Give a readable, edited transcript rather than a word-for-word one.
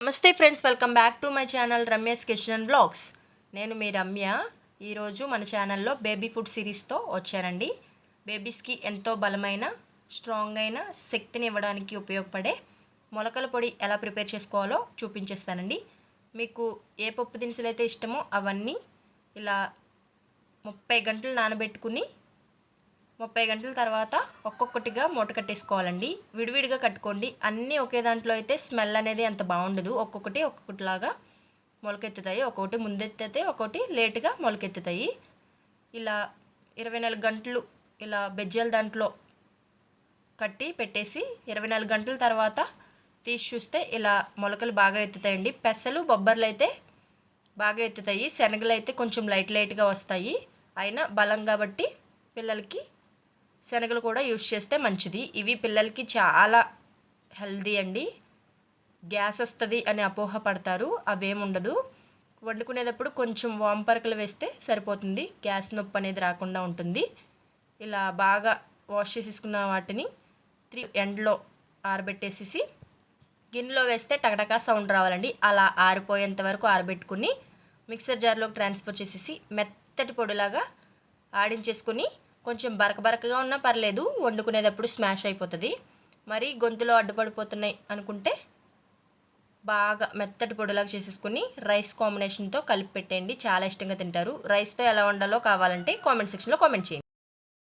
నమస్తే friends, welcome back to my channel Ramya's kitchen and vlogs. నేను మీ రమ్య. ఈరోజు మన ఛానల్లో బేబీ ఫుడ్ సిరీస్తో వచ్చానండి. బేబీస్కి ఎంతో బలమైన, స్ట్రాంగ్ అయిన శక్తిని ఇవ్వడానికి ఉపయోగపడే మొలకల పొడి ఎలా ప్రిపేర్ చేసుకోవాలో చూపించేస్తానండి. మీకు ఏ పప్పు దినుసులు అయితే ఇష్టమో అవన్నీ ఇలా 30 గంటలు నానబెట్టుకుని 30 గంటల తర్వాత ఒక్కొక్కటిగా మూట కట్టేసుకోవాలండి. విడివిడిగా కట్టుకోండి. అన్నీ ఒకే దాంట్లో అయితే స్మెల్ అనేది అంత బాగుండదు. ఒక్కొక్కటిలాగా మొలకెత్తుతాయి. ఒక్కొక్కటి ముందెత్తితే ఒక్కొక్కటి లేటుగా మొలకెత్తుతాయి. ఇలా 24 గంటలు ఇలా బెజ్జల దాంట్లో కట్టి పెట్టేసి 24 గంటల తర్వాత తీసి చూస్తే ఇలా మొలకలు బాగా ఎత్తుతాయండి. పెసలు బొబ్బర్లు అయితే బాగా ఎత్తుతాయి. శనగలు అయితే కొంచెం లైట్గా వస్తాయి. అయినా బలం కాబట్టి పిల్లలకి శనగలు కూడా యూజ్ చేస్తే మంచిది. ఇవి పిల్లలకి చాలా హెల్దీ అండి. గ్యాస్ వస్తుంది అని అపోహ పడతారు, అవేముండదు. వండుకునేటప్పుడు కొంచెం వాంపరకలు వేస్తే సరిపోతుంది. గ్యాస్ నొప్పి అనేది రాకుండా ఉంటుంది. ఇలా బాగా వాష్ చేసేసుకున్న వాటిని 3 ఎండ్లో ఆరబెట్టేసేసి గిన్నెలో వేస్తే టకటకా సౌండ్ రావాలండి. అలా ఆరిపోయేంత వరకు ఆరబెట్టుకుని మిక్సర్ జార్లోకి ట్రాన్స్ఫర్ చేసేసి మెత్తటి పొడిలాగా ఆడించేసుకుని, కొంచెం బరకగా ఉన్నా పర్లేదు, వండుకునేటప్పుడు స్మాష్ అయిపోతుంది. మరి గొంతులో అడ్డుపడిపోతున్నాయి అనుకుంటే బాగా మెత్తటి పొడిలాగా చేసేసుకుని రైస్ కాంబినేషన్తో కలిపి పెట్టేయండి. చాలా ఇష్టంగా తింటారు. రైస్తో ఎలా వండాలో కావాలంటే కామెంట్ సెక్షన్లో కామెంట్ చేయండి.